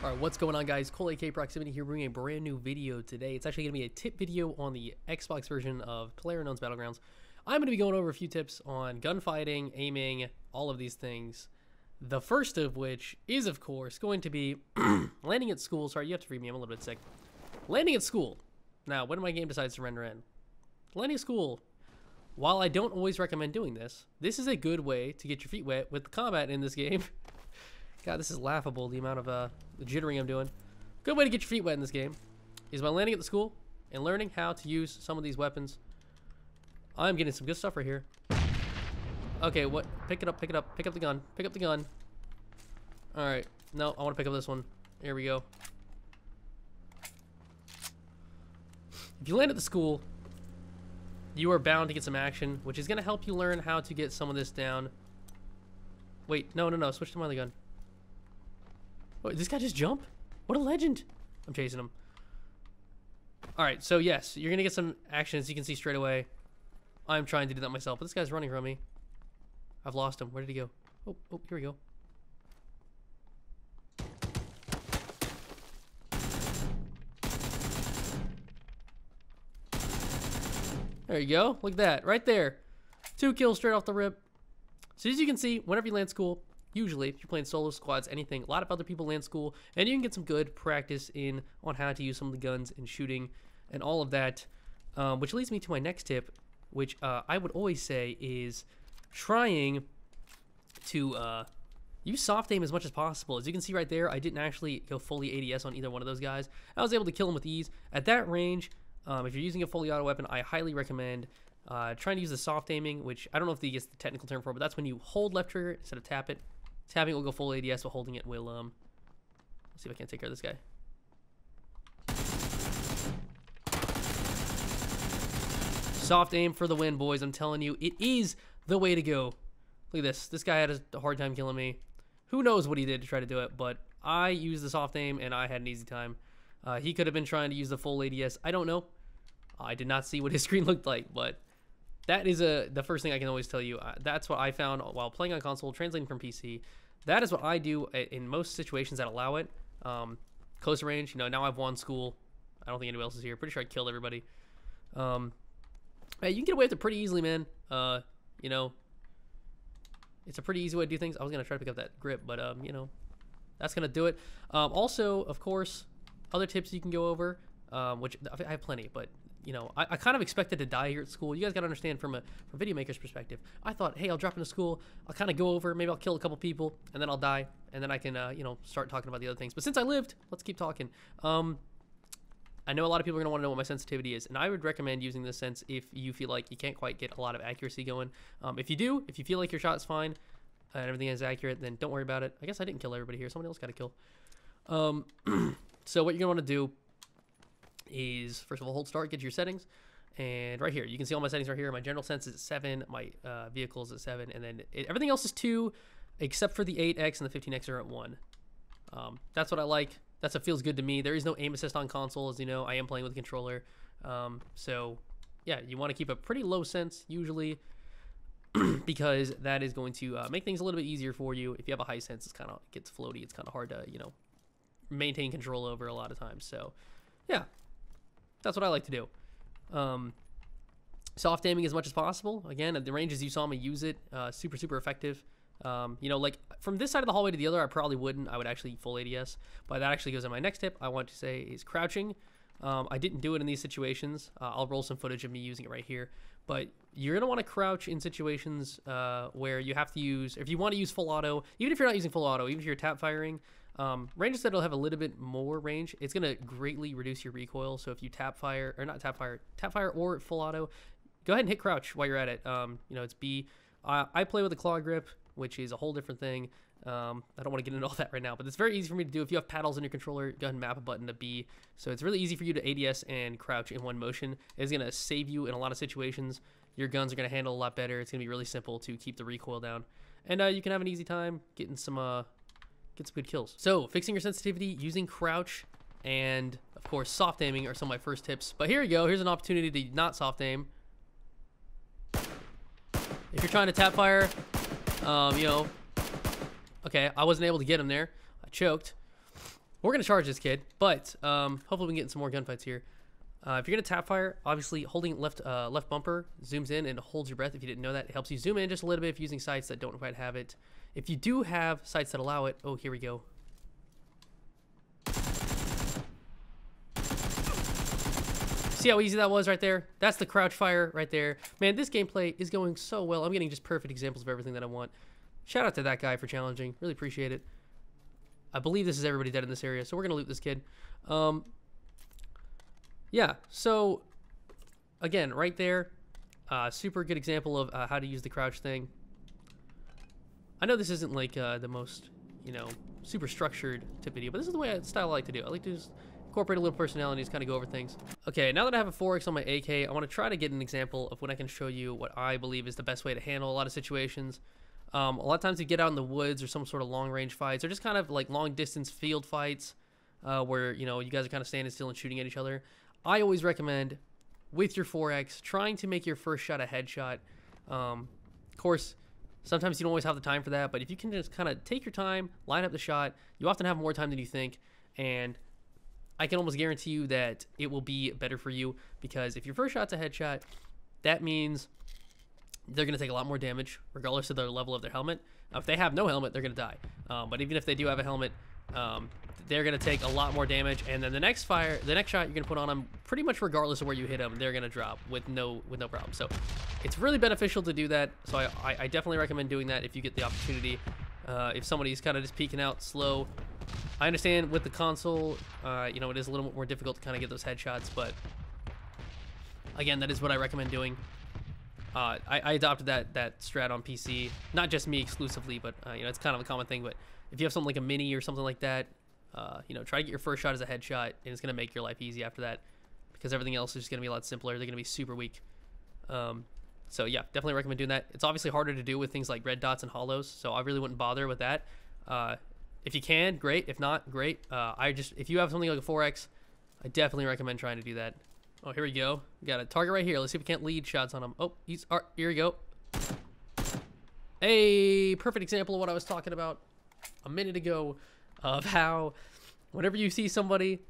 Alright, what's going on, guys? Cole aka Proximitty here, bringing a brand new video today. It's actually going to be a tip video on the Xbox version of PLAYERUNKOWN'S Battlegrounds. I'm going to be going over a few tips on gunfighting, aiming, all of these things. The first of which is, of course, going to be landing at school. Sorry, you have to read me, I'm a little bit sick. Landing at school. Now, when my game decides to render in. Landing at school, while I don't always recommend doing this, this is a good way to get your feet wet with the combat in this game. God, this is laughable, the amount of jittering I'm doing. Good way to get your feet wet in this game is by landing at the school and learning how to use some of these weapons. I'm getting some good stuff right here. Okay, what? Pick it up, pick it up, pick up the gun, pick up the gun. Alright, no, I want to pick up this one. Here we go. If you land at the school, you are bound to get some action, which is going to help you learn how to get some of this down. Wait, no, switch to my other gun. Oh, did this guy just jump? What a legend. I'm chasing him. Alright, so yes, you're going to get some action, as you can see straight away. I'm trying to do that myself, but this guy's running from me. I've lost him. Where did he go? Oh, here we go. There you go. Look at that. Right there. 2 kills straight off the rip. So as you can see, whenever you land school, usually, if you're playing solo squads, anything, a lot of other people land school, and you can get some good practice in on how to use some of the guns and shooting and all of that, which leads me to my next tip, which I would always say is trying to use soft aim as much as possible. As you can see right there, I didn't actually go fully ADS on either one of those guys. I was able to kill them with ease. At that range, if you're using a fully auto weapon, I highly recommend trying to use the soft aiming, which I don't know if he gets the technical term for, but that's when you hold left trigger instead of tap it. Tapping will go full ADS, but holding it will, let's see if I can't take care of this guy. Soft aim for the win, boys. I'm telling you, it is the way to go. Look at this. This guy had a hard time killing me. Who knows what he did to try to do it, but I used the soft aim, and I had an easy time. He could have been trying to use the full ADS. I don't know. I did not see what his screen looked like, but that is the first thing I can always tell you. That's what I found while playing on console, translating from PC. That is what I do in most situations that allow it. Close range, you know, now I've won school. I don't think anyone else is here. Pretty sure I killed everybody. Hey, you can get away with it pretty easily, man. You know, it's a pretty easy way to do things. I was going to try to pick up that grip, but, you know, that's going to do it. Also, of course, other tips you can go over, which I have plenty, but you know, I kind of expected to die here at school. You guys got to understand from video maker's perspective. I thought, hey, I'll drop into school. I'll kind of go over. Maybe I'll kill a couple people, and then I'll die, and then I can, you know, start talking about the other things. But since I lived, let's keep talking. I know a lot of people are going to want to know what my sensitivity is, and I would recommend using this sense if you feel like you can't quite get a lot of accuracy going. If you do, if you feel like your shot's fine and everything is accurate, then don't worry about it. I guess I didn't kill everybody here. Somebody else got to kill. So what you're going to want to do is, first of all, hold start, get your settings, and right here you can see all my settings right here. My general sense is at 7, my vehicle is at 7, and then everything else is 2 except for the 8x and the 15x are at 1. That's what I like. That's what feels good to me. There is no aim assist on console, as you know. I am playing with a controller, so yeah, you want to keep a pretty low sense usually because that is going to make things a little bit easier for you. If you have a high sense, it gets floaty. It's kind of hard to, you know, maintain control over a lot of times. So yeah, that's what I like to do. Soft aiming as much as possible. Again, at the ranges you saw me use it, super effective. You know, like from this side of the hallway to the other, I probably wouldn't. I would actually full ADS, but that actually goes in my next tip. I want to say is crouching. I didn't do it in these situations. I'll roll some footage of me using it right here, but you're going to want to crouch in situations where you have to use, if you want to use full auto, even if you're not using full auto, even if you're tap firing, ranges that'll have a little bit more range, it's going to greatly reduce your recoil. So if you tap fire or full auto, go ahead and hit crouch while you're at it. You know, it's B. I play with a claw grip, which is a whole different thing. I don't want to get into all that right now, but it's very easy for me to do. If you have paddles in your controller, go ahead and map a button to B. So it's really easy for you to ADS and crouch in one motion. It's going to save you in a lot of situations. Your guns are going to handle a lot better. It's going to be really simple to keep the recoil down. And you can have an easy time getting some good kills. So fixing your sensitivity, using crouch, and of course soft aiming are some of my first tips. But here you go. Here's an opportunity to not soft aim. If you're trying to tap fire, you know, okay, I wasn't able to get him there. I choked. We're gonna charge this kid, but hopefully we can get in some more gunfights here. If you're gonna tap fire, obviously holding left bumper zooms in and holds your breath. If you didn't know that, it helps you zoom in just a little bit if you're using sights that don't quite have it. If you do have sights that allow it, oh, here we go. See how easy that was right there? That's the crouch fire right there. Man, this gameplay is going so well. I'm getting just perfect examples of everything that I want. Shout out to that guy for challenging. Really appreciate it. I believe this is everybody dead in this area, so we're gonna loot this kid. Yeah, so again, right there, super good example of how to use the crouch thing. I know this isn't like the most, you know, super structured tip video, but this is the style I like to do. I like to just incorporate a little personality, just kind of go over things. Okay, now that I have a 4X on my AK, I want to try to get an example of when I can show you what I believe is the best way to handle a lot of situations. A lot of times you get out in the woods or some sort of long range fights, or just kind of like long distance field fights, where, you know, you guys are kind of standing still and shooting at each other. I always recommend, with your 4X, trying to make your first shot a headshot. Of course, sometimes you don't always have the time for that, but if you can just kind of take your time, line up the shot, you often have more time than you think, and I can almost guarantee you that it will be better for you, because if your first shot's a headshot, that means they're going to take a lot more damage, regardless of their level of their helmet. If they have no helmet, they're going to die. But even if they do have a helmet, they're going to take a lot more damage, and then the next shot you're going to put on them, pretty much regardless of where you hit them, they're going to drop with no problem. So it's really beneficial to do that. So I definitely recommend doing that if you get the opportunity. If somebody's kind of just peeking out slow, I understand with the console, you know, it is a little bit more difficult to kind of get those headshots, but again, that is what I recommend doing. I adopted that strat on PC, not just me exclusively, but you know, it's kind of a common thing. But if you have something like a mini or something like that, you know, try to get your first shot as a headshot, and it's going to make your life easy after that, because everything else is just going to be a lot simpler. They're going to be super weak. So yeah, definitely recommend doing that. It's obviously harder to do with things like red dots and hollows, so I really wouldn't bother with that. If you can, great. If not, great. If you have something like a 4X, I definitely recommend trying to do that. Oh, here we go. We got a target right here. Let's see if we can't lead shots on him. Oh, here we go. A perfect example of what I was talking about a minute ago, of how whenever you see somebody,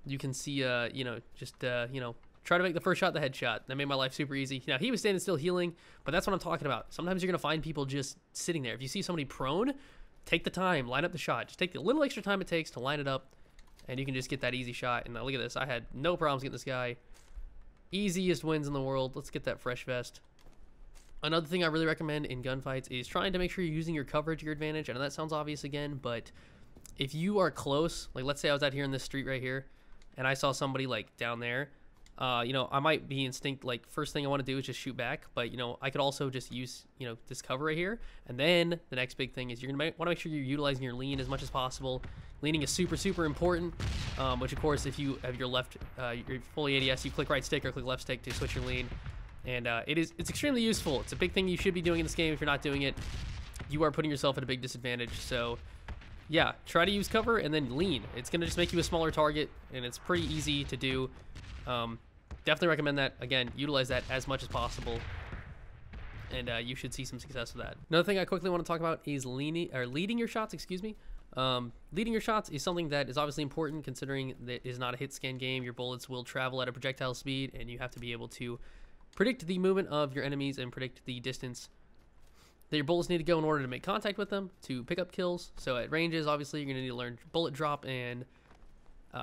you can see, you know, just, you know, try to make the first shot the headshot. That made my life super easy. Now, he was standing still healing, but that's what I'm talking about. Sometimes you're going to find people just sitting there. If you see somebody prone, take the time, line up the shot. Just take the little extra time it takes to line it up, and you can just get that easy shot. And look at this. I had no problems getting this guy. Easiest wins in the world. Let's get that fresh vest. Another thing I really recommend in gunfights is trying to make sure you're using your cover to your advantage. I know that sounds obvious again, but if you are close, like let's say I was out here in this street right here, and I saw somebody like down there, you know, I might be instinct, like first thing I want to do is just shoot back, but you know, I could also just use, you know, this cover right here. And then the next big thing is you're gonna want to make sure you're utilizing your lean as much as possible. Leaning is super important, which of course, if you have your left, your fully ADS, you click right stick or click left stick to switch your lean. And it's extremely useful. It's a big thing you should be doing in this game. If you're not doing it, you are putting yourself at a big disadvantage. So yeah, try to use cover and then lean. It's gonna just make you a smaller target, and it's pretty easy to do. Definitely recommend that. Again, utilize that as much as possible, and you should see some success with that. Another thing I quickly want to talk about is leading your shots. Excuse me. Leading your shots is something that is obviously important, considering that it is not a hit scan game. Your bullets will travel at a projectile speed, and you have to be able to predict the movement of your enemies and predict the distance that your bullets need to go in order to make contact with them to pick up kills. So at ranges, obviously, you're going to need to learn bullet drop and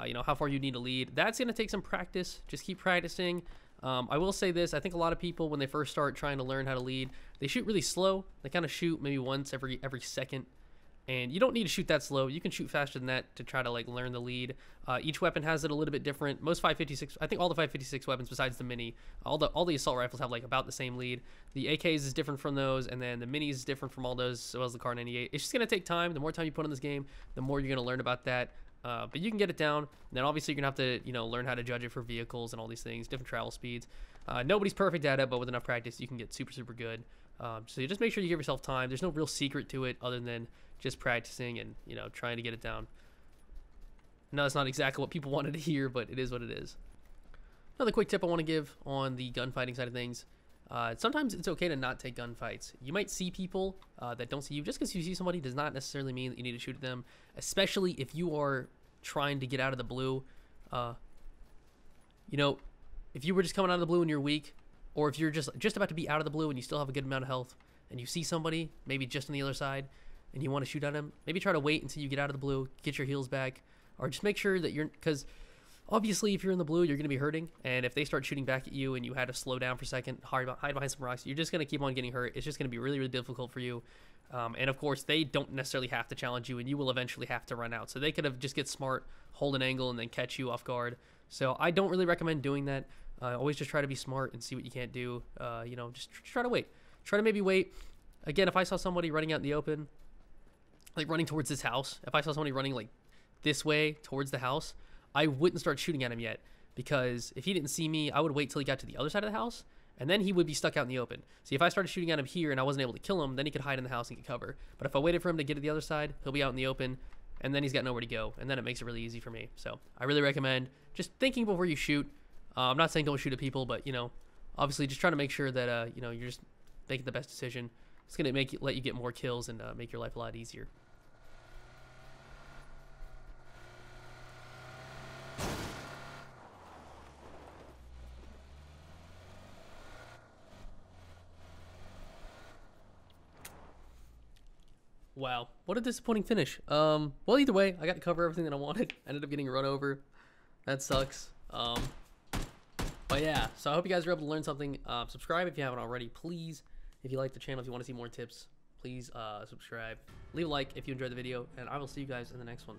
you know, how far you need to lead. That's going to take some practice. Just keep practicing. I will say this. I think a lot of people, when they first start trying to learn how to lead, they shoot really slow. They kind of shoot maybe once every second. And you don't need to shoot that slow. You can shoot faster than that to try to like learn the lead. Each weapon has it a little bit different. Most 5.56, I think all the 5.56 weapons besides the mini, all the assault rifles have like about the same lead. The AKs is different from those, and then the minis is different from all those, as well as the Kar 98. It's just gonna take time. The more time you put in this game, the more you're gonna learn about that. But you can get it down. And then obviously you're gonna have to, you know, learn how to judge it for vehicles and all these things, different travel speeds. Nobody's perfect at it, but with enough practice, you can get super good. So you just make sure you give yourself time. There's no real secret to it other than just practicing and, you know, trying to get it down. No, that's not exactly what people wanted to hear, but it is what it is. Another quick tip I want to give on the gunfighting side of things. Sometimes it's okay to not take gunfights. You might see people that don't see you. Just because you see somebody does not necessarily mean that you need to shoot at them, especially if you are trying to get out of the blue. You know, if you were just coming out of the blue and you're weak, or if you're just about to be out of the blue and you still have a good amount of health, and you see somebody maybe just on the other side and you want to shoot at him, maybe try to wait until you get out of the blue, get your heals back, or just make sure that you're, because obviously if you're in the blue, you're going to be hurting, and if they start shooting back at you and you had to slow down for a second, hide behind some rocks, you're just going to keep on getting hurt. It's just going to be really, really difficult for you. And of course, they don't necessarily have to challenge you, and you will eventually have to run out. So they could have just get smart, hold an angle, and then catch you off guard. So I don't really recommend doing that. Always just try to be smart and see what you can't do. You know, just try to wait. Try to maybe wait. Again, if I saw somebody running out in the open, like running towards this house, if I saw somebody running like this way towards the house, I wouldn't start shooting at him yet, because if he didn't see me, I would wait till he got to the other side of the house, and then he would be stuck out in the open. See, if I started shooting at him here and I wasn't able to kill him, then he could hide in the house and get cover. But if I waited for him to get to the other side, he'll be out in the open, and then he's got nowhere to go, and then it makes it really easy for me. So I really recommend just thinking before you shoot. I'm not saying don't shoot at people, but, you know, obviously just trying to make sure that, you know, you're just making the best decision. It's going to let you get more kills and make your life a lot easier. Wow, what a disappointing finish. Well, either way, I got to cover everything that I wanted. I ended up getting run over. That sucks. But yeah, so I hope you guys were able to learn something. Subscribe if you haven't already, please. If you like the channel, if you want to see more tips, please subscribe. Leave a like if you enjoyed the video, and I will see you guys in the next one.